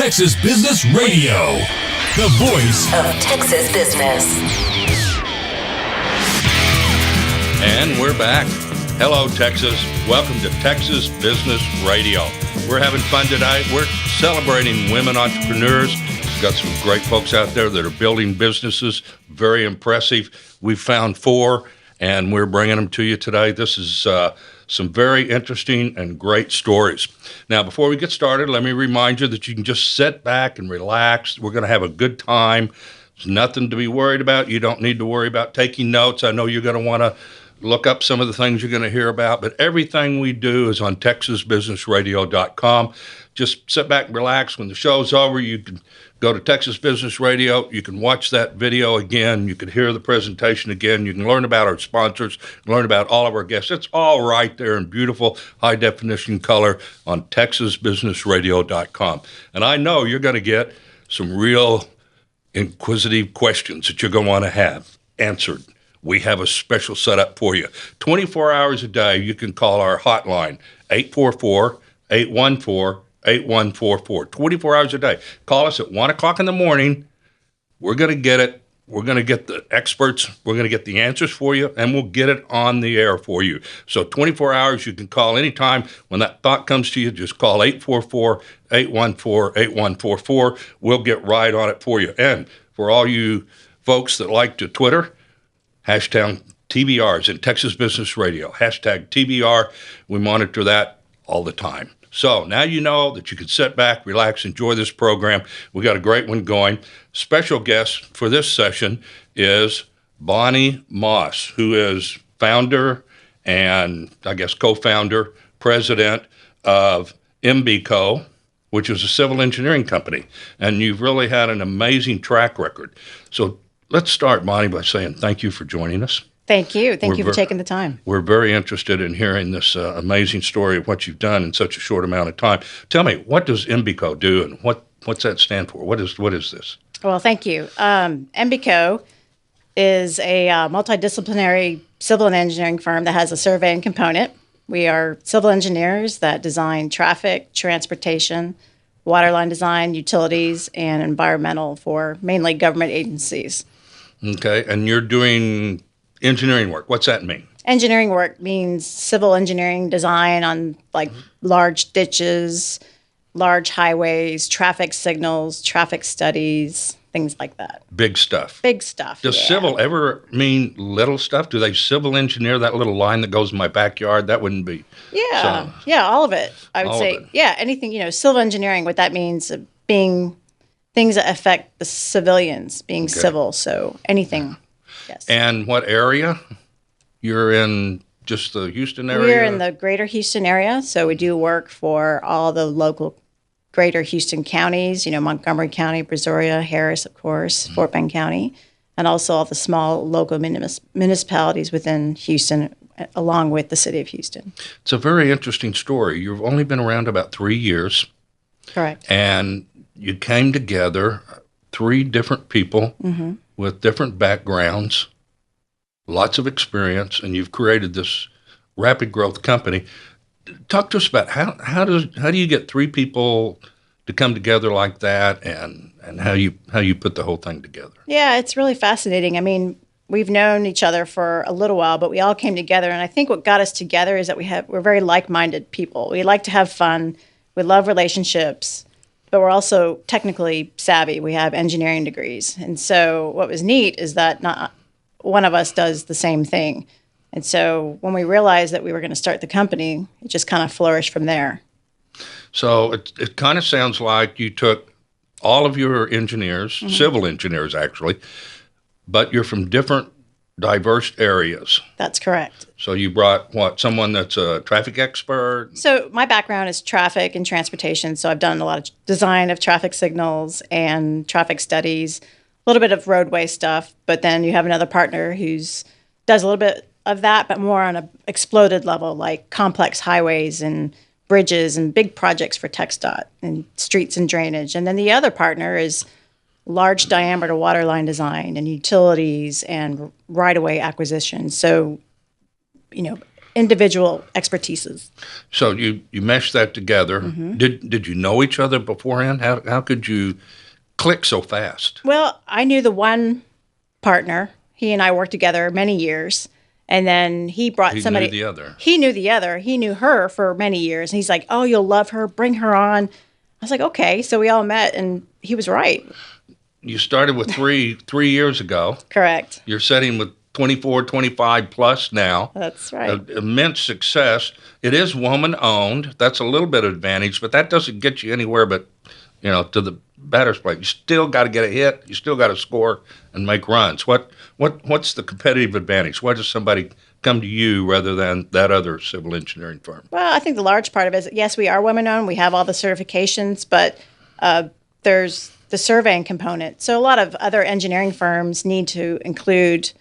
Texas Business Radio, the voice of Texas business. And we're back. Hello, Texas. Welcome to Texas Business Radio. We're having fun today. We're celebrating women entrepreneurs. We've got some great folks out there that are building businesses. Very impressive. We found 4, and we're bringing them to you today. This is some very interesting and great stories. Now, before we get started, let me remind you that you can just sit back and relax. We're going to have a good time. There's nothing to be worried about. You don't need to worry about taking notes. I know you're going to want to look up some of the things you're going to hear about, but everything we do is on TexasBusinessRadio.com. Just sit back and relax. When the show's over, you can go to Texas Business Radio. You can watch that video again. You can hear the presentation again. You can learn about our sponsors, learn about all of our guests. It's all right there in beautiful high-definition color on TexasBusinessRadio.com. And I know you're going to get some real inquisitive questions that you're going to want to have answered. We have a special setup for you. 24 hours a day, you can call our hotline, 844-814-8144. 24 hours a day. Call us at 1 o'clock in the morning. We're going to get it. We're going to get the experts. We're going to get the answers for you, and we'll get it on the air for you. So 24 hours, you can call anytime. When that thought comes to you, just call 844-814-8144. We'll get right on it for you. And for all you folks that like to Twitter, hashtag TBRs in Texas Business Radio. Hashtag TBR. We monitor that all the time. So now you know that you can sit back, relax, enjoy this program. We got a great one going. Special guest for this session is Bonnie Moss, who is founder and I guess co-founder, president of MBCO, which is a civil engineering company. And you've really had an amazing track record. So let's start, Bonnie, by saying thank you for joining us. Thank you. Thank you for taking the time. We're very interested in hearing this amazing story of what you've done in such a short amount of time. Tell me, what does MBCO do, and what's that stand for? What is this? Well, thank you. MBCO is a multidisciplinary civil and engineering firm that has a surveying component. We are civil engineers that design traffic, transportation, waterline design, utilities, and environmental for mainly government agencies. Okay, and you're doing engineering work. What's that mean? Engineering work means civil engineering design on like large ditches, large highways, traffic signals, traffic studies, things like that. Big stuff. Big stuff. Does civil ever mean little stuff? Do they civil engineer that little line that goes in my backyard? That wouldn't be. Yeah. Yeah, all of it. I would say. Yeah, anything, civil engineering, what that means being things that affect the civilians, being civil. So anything. Yes. And what area? You're in just the Houston area? We're in the greater Houston area. So we do work for all the local greater Houston counties, Montgomery County, Brazoria, Harris, of course, Fort Bend County, and also all the small local municipalities within Houston, along with the city of Houston. It's a very interesting story. You've only been around about 3 years. Correct. And you came together, 3 different people with different backgrounds, lots of experience, and you've created this rapid growth company. Talk to us about how do you get 3 people to come together like that, and how you put the whole thing together? Yeah, it's really fascinating. I mean, we've known each other for a little while, but we all came together, and I think what got us together is that we're very like-minded people. We like to have fun. We love relationships, but we're also technically savvy. We have engineering degrees, and so what was neat is that not one of us does the same thing. And so when we realized that we were going to start the company, it just kind of flourished from there. So it kind of sounds like you took all of your engineers, civil engineers actually, but you're from different diverse areas. That's correct. So you brought someone that's a traffic expert? So my background is traffic and transportation. So I've done a lot of design of traffic signals and traffic studies, a little bit of roadway stuff, but then you have another partner does a little bit of that, but more on a exploded level, like complex highways and bridges and big projects for TxDOT and streets and drainage. And then the other partner is large diameter waterline design and utilities and right-of-way acquisition. So, individual expertises. So you meshed that together. Did you know each other beforehand? How could you click so fast? Well, I knew the one partner. He and I worked together many years. And then he brought somebody. He knew the other. He knew the other. He knew her for many years. And he's like, oh, you'll love her. Bring her on. I was like, okay. So we all met, and he was right. You started with three years ago. Correct. You're sitting with 24, 25 plus now. That's right. Immense success. It is woman-owned. That's a little bit of advantage, but that doesn't get you anywhere but, to the batter's plate. You still got to get a hit. You still got to score and make runs. What's the competitive advantage? Why does somebody come to you rather than that other civil engineering firm? Well, I think the large part of it is, yes, we are women-owned. We have all the certifications, but there's the surveying component. So a lot of other engineering firms need to include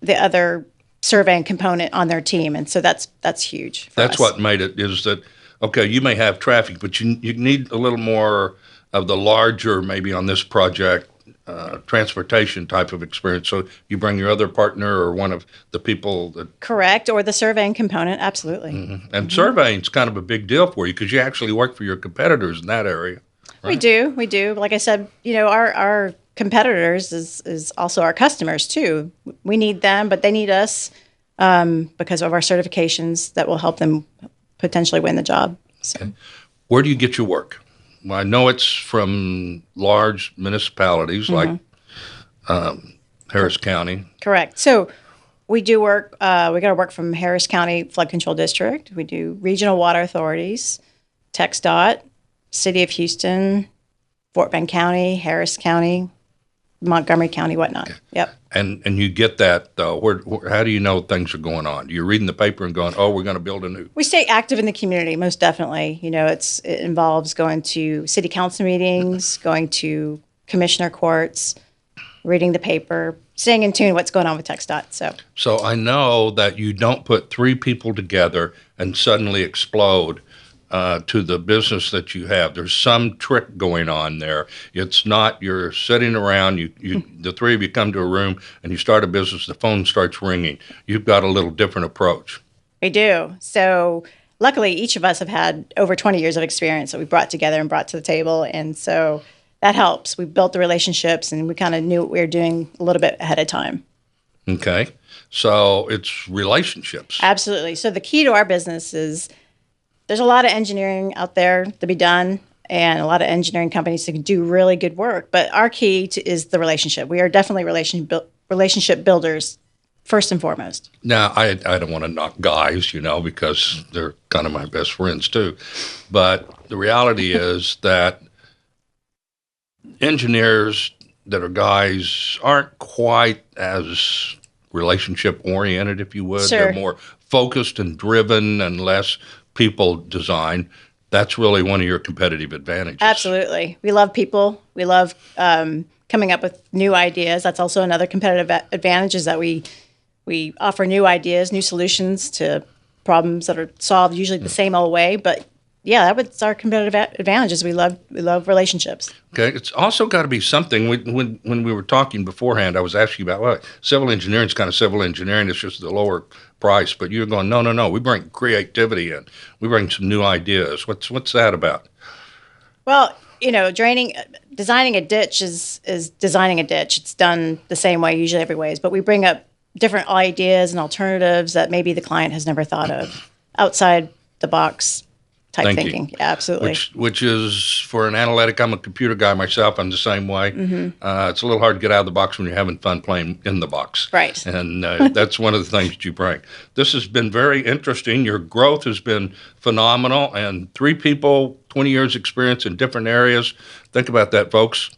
the other surveying component on their team, and so that's huge for That's us. what made it, is that, okay, you may have traffic, but you need a little more of the larger, maybe on this project, transportation type of experience. So you bring your other partner or one of the people that... Correct, or the surveying component, absolutely. And surveying's kind of a big deal for you because you actually work for your competitors in that area. Right? We do. Like I said, our competitors is also our customers too. We need them, but they need us because of our certifications that will help them potentially win the job. So. Okay. Where do you get your work? Well, I know it's from large municipalities like Harris County. Correct. So we do work. We got to work from Harris County Flood Control District. We do regional water authorities, TxDOT, City of Houston, Fort Bend County, Harris County, Montgomery County, whatnot. Okay. Yep. And you get that, though. How do you know things are going on? You're reading the paper and going, oh, we're going to build a new... We stay active in the community, most definitely. It involves going to city council meetings, going to commissioner courts, reading the paper, staying in tune with what's going on with TxDOT. So I know that you don't put three people together and suddenly explode to the business that you have. There's some trick going on there. It's not you're sitting around, the three of you come to a room and you start a business, the phone starts ringing. You've got a little different approach. We do. So luckily, each of us have had over 20 years of experience that we brought together and brought to the table. And so that helps. We built the relationships and we kind of knew what we were doing a little bit ahead of time. Okay. So it's relationships. Absolutely. So the key to our business is there's a lot of engineering out there to be done and a lot of engineering companies that can do really good work. But our key is the relationship. We are definitely relationship builders first and foremost. Now, I don't want to knock guys, because they're kind of my best friends too. But the reality is that engineers that are guys aren't quite as relationship oriented, if you would. Sure. They're more focused and driven and less people design. That's really one of your competitive advantages. Absolutely. We love people. We love coming up with new ideas. That's also another competitive advantage is that we offer new ideas, new solutions to problems that are solved usually the same old way. But yeah, that's our competitive advantage is we love relationships. Okay. It's also got to be something. When we were talking beforehand, I was asking about, well, civil engineering is kind of civil engineering. It's just the lower price. But you're going, no. We bring creativity in. We bring some new ideas. What's that about? Well, designing a ditch is designing a ditch. It's done the same way usually every ways. But we bring up different ideas and alternatives that maybe the client has never thought of, outside the box type thinking. Yeah, absolutely. Which is, for an analytic, I'm a computer guy myself. I'm the same way. It's a little hard to get out of the box when you're having fun playing in the box. Right. And that's one of the things that you bring. This has been very interesting. Your growth has been phenomenal. And 3 people, 20 years experience in different areas. Think about that, folks.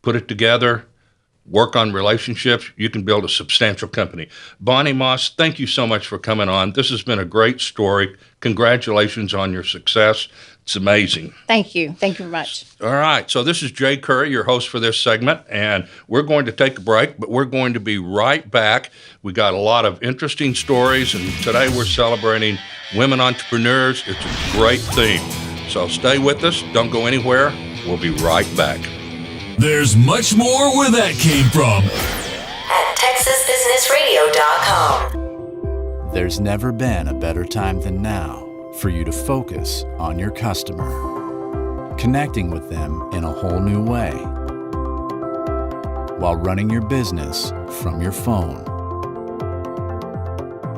Put it together. Work on relationships, you can build a substantial company. Bonnie Moss, thank you so much for coming on. This has been a great story. Congratulations on your success. It's amazing. Thank you. Thank you very much. All right. So this is Jay Curry, your host for this segment, and we're going to take a break, but we're going to be right back. We got a lot of interesting stories, and today we're celebrating women entrepreneurs. It's a great theme. So stay with us. Don't go anywhere. We'll be right back. There's much more where that came from at TexasBusinessRadio.com. There's never been a better time than now for you to focus on your customer, connecting with them in a whole new way, while running your business from your phone,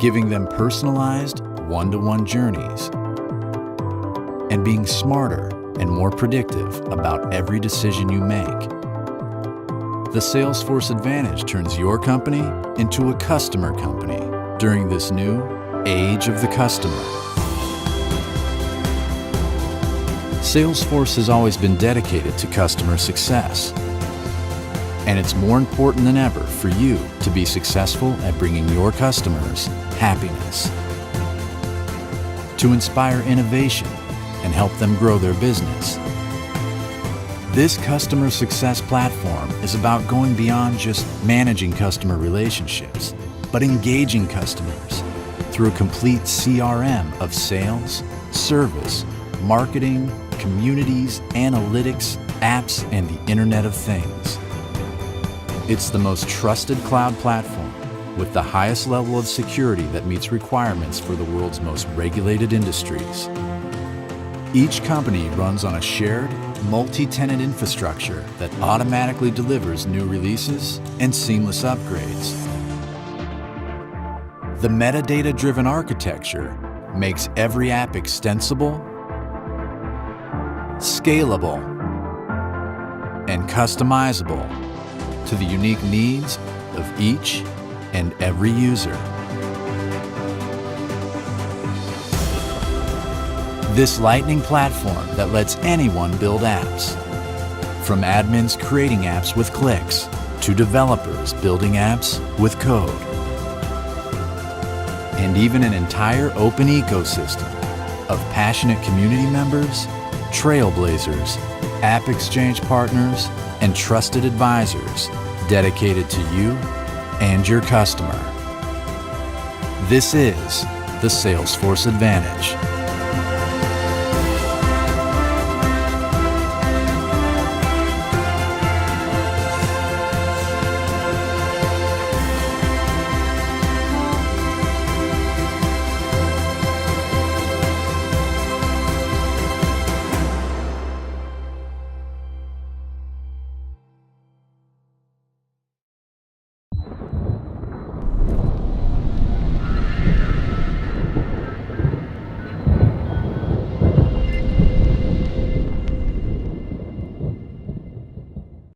giving them personalized one-to-one journeys, and being smarter and more predictive about every decision you make. The Salesforce Advantage turns your company into a customer company during this new age of the customer. Salesforce has always been dedicated to customer success, and it's more important than ever for you to be successful at bringing your customers happiness, to inspire innovation and help them grow their business. This customer success platform is about going beyond just managing customer relationships, but engaging customers through a complete CRM of sales, service, marketing, communities, analytics, apps, and the Internet of Things. It's the most trusted cloud platform with the highest level of security that meets requirements for the world's most regulated industries. Each company runs on a shared, multi-tenant infrastructure that automatically delivers new releases and seamless upgrades. The metadata-driven architecture makes every app extensible, scalable, and customizable to the unique needs of each and every user. This Lightning platform that lets anyone build apps, from admins creating apps with clicks to developers building apps with code, and even an entire open ecosystem of passionate community members, trailblazers, app exchange partners, and trusted advisors dedicated to you and your customer. This is the Salesforce Advantage.